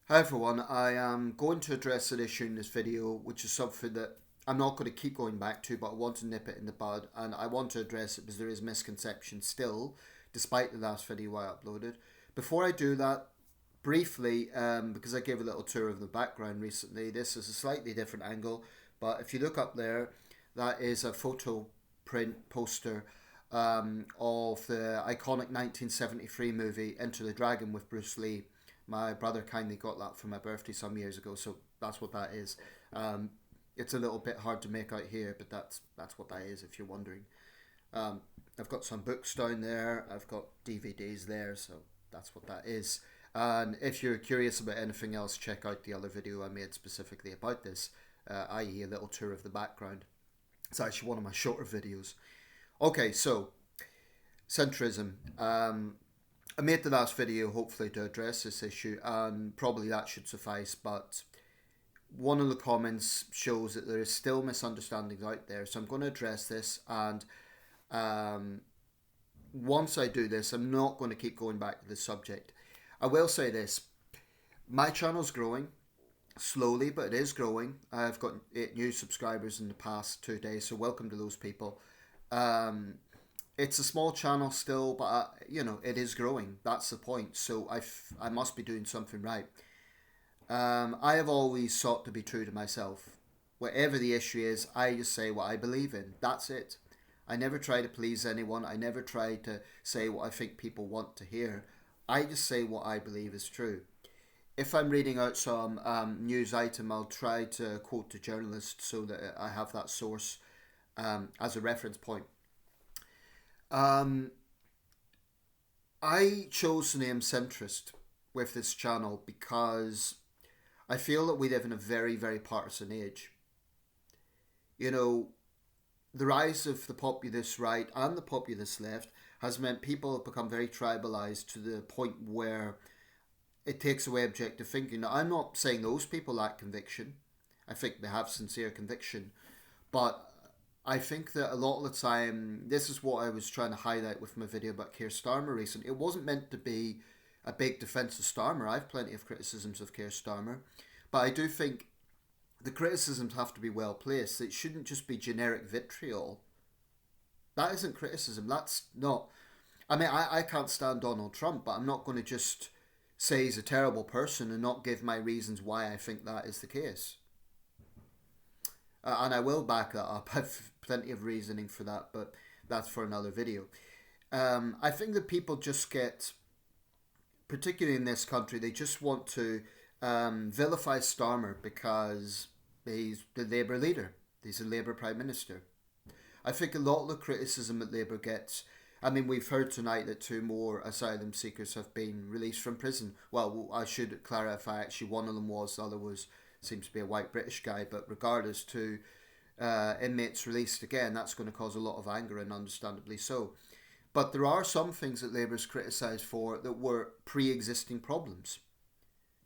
Hi everyone, I am going to address an issue in this video, which is something that I'm not going to keep going back to, but I want to nip it in the bud, and I want to address it because there is misconception still, despite the last video I uploaded. Before I do that, briefly, because I gave a little tour of the background recently, this is a slightly different angle, but if you look up there, that is a photo print poster of the iconic 1973 movie Enter the Dragon with Bruce Lee. My brother kindly got that for my birthday some years ago, so that's what that is. Um, it's a little bit hard to make out here, but that's what that is. If you're wondering, um, I've got some books down there. I've got DVDs there, so that's what that is. And if you're curious about anything else, check out the other video I made specifically about this, i.e., a little tour of the background. It's actually one of my shorter videos. Okay, so centrism. I made the last video hopefully to address this issue, and probably that should suffice, but one of the comments shows that there is still misunderstandings out there, so I'm going to address this, and um, once I do this, I'm not going to keep going back to the subject. I will say this: my channel's growing slowly, but it is growing. I've got 8 new subscribers in the past 2 days, so welcome to those people. Um, it's a small channel still, but it is growing. That's the point. So I must be doing something right. I have always sought to be true to myself. Whatever the issue is, I just say what I believe in. That's it. I never try to please anyone. I never try to say what I think people want to hear. I just say what I believe is true. If I'm reading out some news item, I'll try to quote the journalist so that I have that source as a reference point. Um, I chose the name Centrist with this channel because I feel that we live in a very, very partisan age. You know, the rise of the populist right and the populist left has meant people have become very tribalized to the point where it takes away objective thinking. Now, I'm not saying those people lack conviction. I think they have sincere conviction. But I think that a lot of the time, this is what I was trying to highlight with my video about Keir Starmer recently. It wasn't meant to be a big defence of Starmer. I have plenty of criticisms of Keir Starmer. But I do think the criticisms have to be well placed. It shouldn't just be generic vitriol. That isn't criticism. That's not. I mean, I can't stand Donald Trump, but I'm not going to just say he's a terrible person and not give my reasons why I think that is the case. And I will back that up. I've plenty of reasoning for that, but that's for another video. I think that people just get, particularly in this country, they just want to vilify Starmer because he's the Labour leader. He's a Labour Prime Minister. I think a lot of the criticism that Labour gets. I mean, we've heard tonight that 2 more asylum seekers have been released from prison. Well, I should clarify, actually, one of them was, the other was, seems to be a white British guy, but regardless, 2 inmates released again, that's going to cause a lot of anger, and understandably so. But there are some things that Labour's criticised for that were pre-existing problems.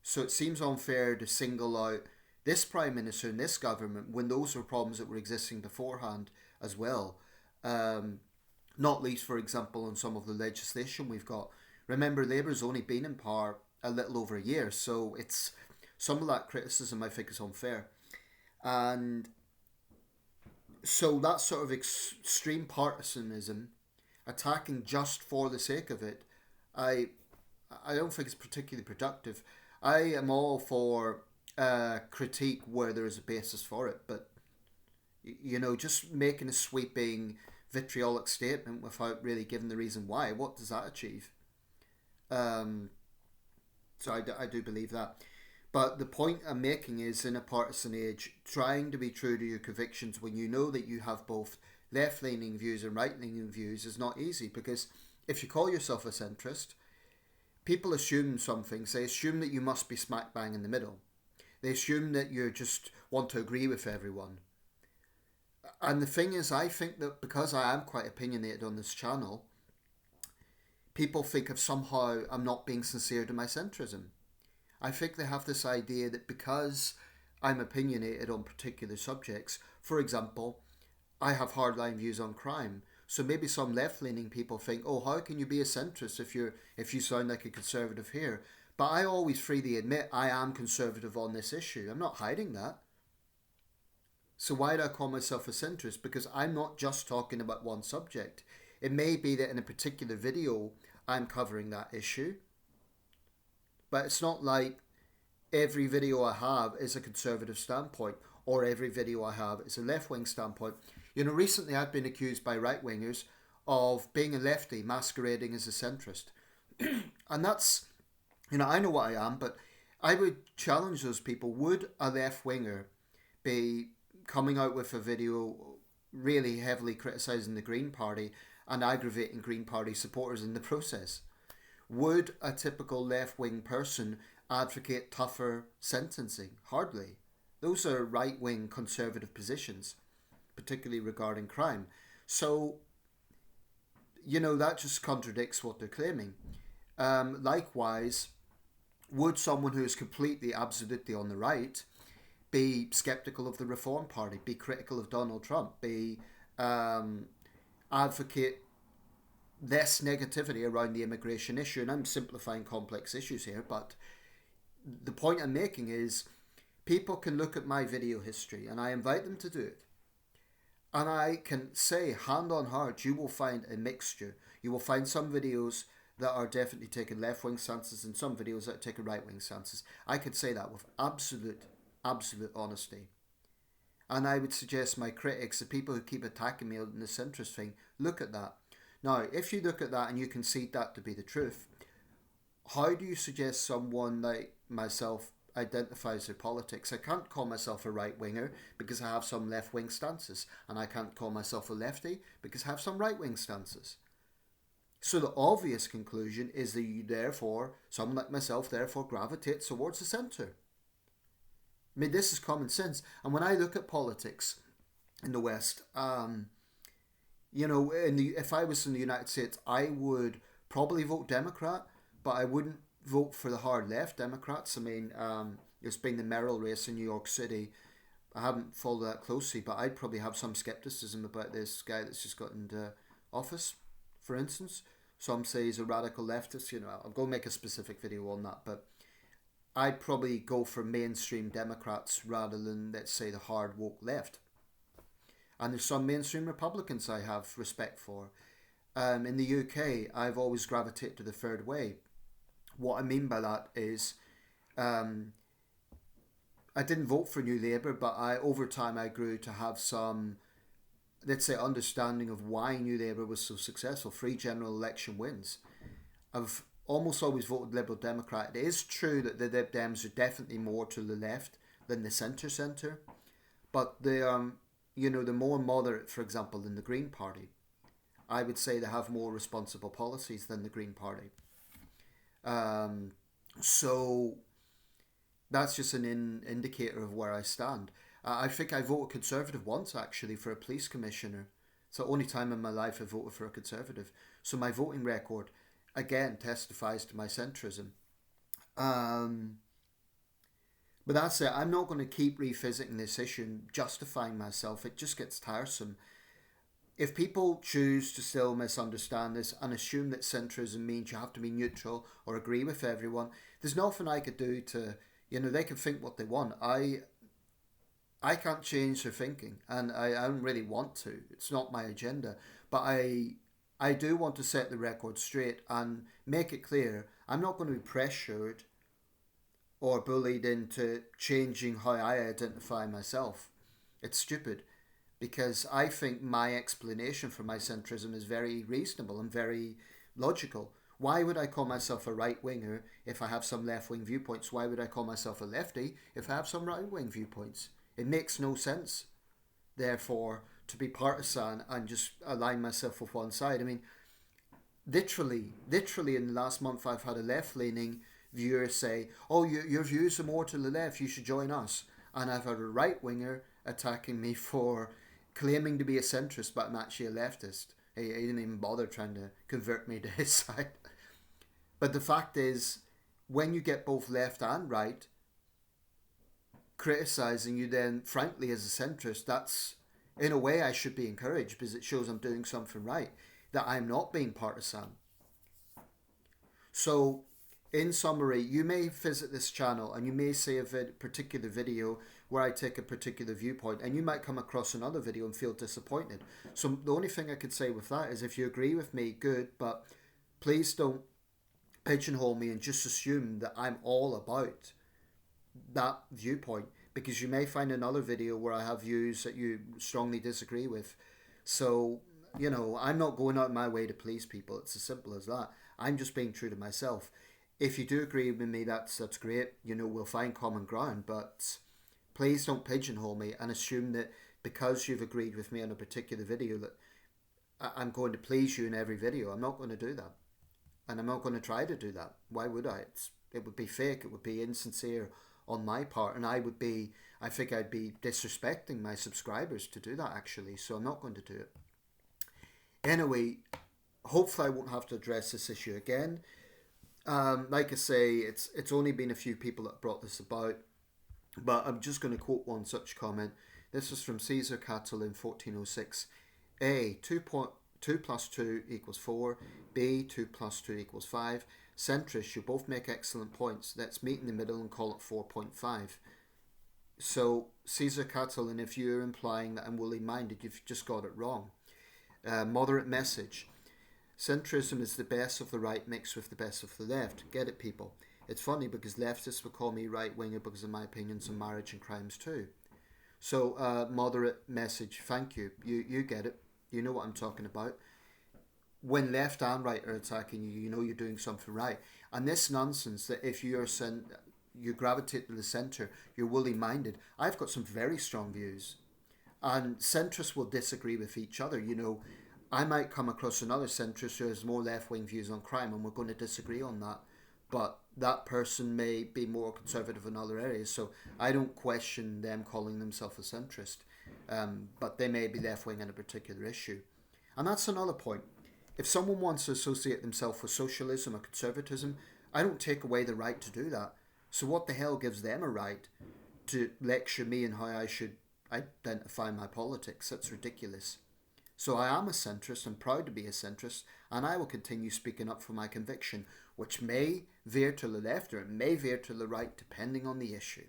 So it seems unfair to single out this Prime Minister and this government when those were problems that were existing beforehand as well. Not least, for example, on some of the legislation we've got. Remember, Labour's only been in power a little over a year, so it's some of that criticism I think is unfair. And so that sort of extreme partisanism, attacking just for the sake of it, I I don't think it's particularly productive. I am all for critique where there is a basis for it, but just making a sweeping vitriolic statement without really giving the reason why, what does that achieve? Um, so I do believe that. But the point I'm making is, in a partisan age, trying to be true to your convictions when you know that you have both left leaning views and right leaning views is not easy, because if you call yourself a centrist, people assume some things. They assume that you must be smack bang in the middle. They assume that you just want to agree with everyone. And the thing is, I think that because I am quite opinionated on this channel, people think of somehow I'm not being sincere to my centrism. I think they have this idea that because I'm opinionated on particular subjects, for example, I have hardline views on crime. So maybe some left-leaning people think, "Oh, how can you be a centrist if you sound like a conservative here?" But I always freely admit I am conservative on this issue. I'm not hiding that. So why do I call myself a centrist? Because I'm not just talking about one subject. It may be that in a particular video I'm covering that issue, but it's not like every video I have is a conservative standpoint or every video I have is a left-wing standpoint. Recently I've been accused by right-wingers of being a lefty masquerading as a centrist. And that's, I know what I am, but I would challenge those people. Would a left-winger be coming out with a video really heavily criticising the Green Party and aggravating Green Party supporters in the process? Would a typical left-wing person advocate tougher sentencing? Hardly. Those are right-wing conservative positions, particularly regarding crime. So, that just contradicts what they're claiming. Likewise, would someone who is completely, absolutely on the right be skeptical of the Reform Party, be critical of Donald Trump, be advocate less negativity around the immigration issue? And I'm simplifying complex issues here, but the point I'm making is people can look at my video history, and I invite them to do it. And I can say, hand on heart, you will find a mixture. You will find some videos that are definitely taking left-wing stances and some videos that are taking right-wing stances. I could say that with absolute honesty. And I would suggest my critics, the people who keep attacking me on the centrist thing, look at that. Now, if you look at that and you concede that to be the truth, how do you suggest someone like myself identifies their politics? I can't call myself a right-winger because I have some left-wing stances, and I can't call myself a lefty because I have some right-wing stances. So the obvious conclusion is that you therefore, someone like myself, therefore gravitates towards the centre. I mean, this is common sense. And when I look at politics in the West, if I was in the United States, I would probably vote Democrat, but I wouldn't vote for the hard left Democrats. I mean, there's been the Merrill race in New York City. I haven't followed that closely, but I'd probably have some skepticism about this guy that's just got into office, for instance. Some say he's a radical leftist. I'll go make a specific video on that, but I'd probably go for mainstream Democrats rather than, let's say, the hard woke left. And there's some mainstream Republicans I have respect for. In the UK, I've always gravitated to the third way. What I mean by that is, I didn't vote for New Labour, but over time I grew to have some, let's say, understanding of why New Labour was so successful. 3 general election wins. I've almost always voted Liberal Democrat. It is true that the Lib Dems are definitely more to the left than the centre, but they they're more moderate, for example, than the Green Party. I would say they have more responsible policies than the Green Party. So that's just an indicator of where I stand. I think I voted Conservative once, actually, for a police commissioner. It's the only time in my life I voted for a Conservative. So my voting record, again, testifies to my centrism. But that's it. I'm not going to keep revisiting this issue and justifying myself. It just gets tiresome. If people choose to still misunderstand this and assume that centrism means you have to be neutral or agree with everyone, there's nothing I could do to, they can think what they want. I can't change their thinking, and I don't really want to. It's not my agenda. But I do want to set the record straight and make it clear I'm not going to be pressured or bullied into changing how I identify myself. It's stupid, because I think my explanation for my centrism is very reasonable and very logical. Why would I call myself a right-winger if I have some left-wing viewpoints? Why would I call myself a lefty if I have some right-wing viewpoints? It makes no sense, therefore, to be partisan and just align myself with one side. I mean, literally in the last month I've had a left-leaning viewer say, oh, your views are more to the left, you should join us. And I've had a right-winger attacking me for claiming to be a centrist, but I'm actually a leftist. He didn't even bother trying to convert me to his side. But the fact is, when you get both left and right criticising you, then frankly as a centrist, that's, in a way, I should be encouraged, because it shows I'm doing something right, that I'm not being partisan. So in summary, you may visit this channel and you may see a particular video where I take a particular viewpoint, and you might come across another video and feel disappointed. So the only thing I could say with that is, if you agree with me, good, but please don't pigeonhole me and just assume that I'm all about that viewpoint, because you may find another video where I have views that you strongly disagree with. So, I'm not going out of my way to please people. It's as simple as that. I'm just being true to myself. If you do agree with me, that's great. We'll find common ground, but please don't pigeonhole me and assume that because you've agreed with me on a particular video that I'm going to please you in every video. I'm not going to do that. And I'm not going to try to do that. Why would I? It would be fake. It would be insincere on my part. And I think I'd be disrespecting my subscribers to do that, actually. So I'm not going to do it. Anyway, hopefully I won't have to address this issue again. Like I say, it's only been a few people that brought this about. But I'm just going to quote one such comment. This is from Caesar Cattle in 1406. A, 2 plus 2 equals 4. B, 2 plus 2 equals 5. Centrist, you both make excellent points. Let's meet in the middle and call it 4.5. So, Caesar Cattle, and if you're implying that I'm woolly-minded, you've just got it wrong. Moderate message. Centrism is the best of the right mixed with the best of the left. Get it, people? It's funny because leftists would call me right-winger because of my opinions on marriage and crimes too. So, moderate message. Thank you. You get it. You know what I'm talking about. When left and right are attacking you, you know you're doing something right. And this nonsense that if you gravitate to the centre, you're woolly-minded. I've got some very strong views. And centrists will disagree with each other. I might come across another centrist who has more left-wing views on crime, and we're going to disagree on that. But that person may be more conservative in other areas, so I don't question them calling themselves a centrist. But they may be left-wing in a particular issue. And that's another point. If someone wants to associate themselves with socialism or conservatism, I don't take away the right to do that. So what the hell gives them a right to lecture me on how I should identify my politics? That's ridiculous. So I am a centrist, I'm proud to be a centrist, and I will continue speaking up for my conviction, which may veer to the left or it may veer to the right depending on the issue.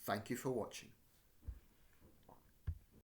Thank you for watching.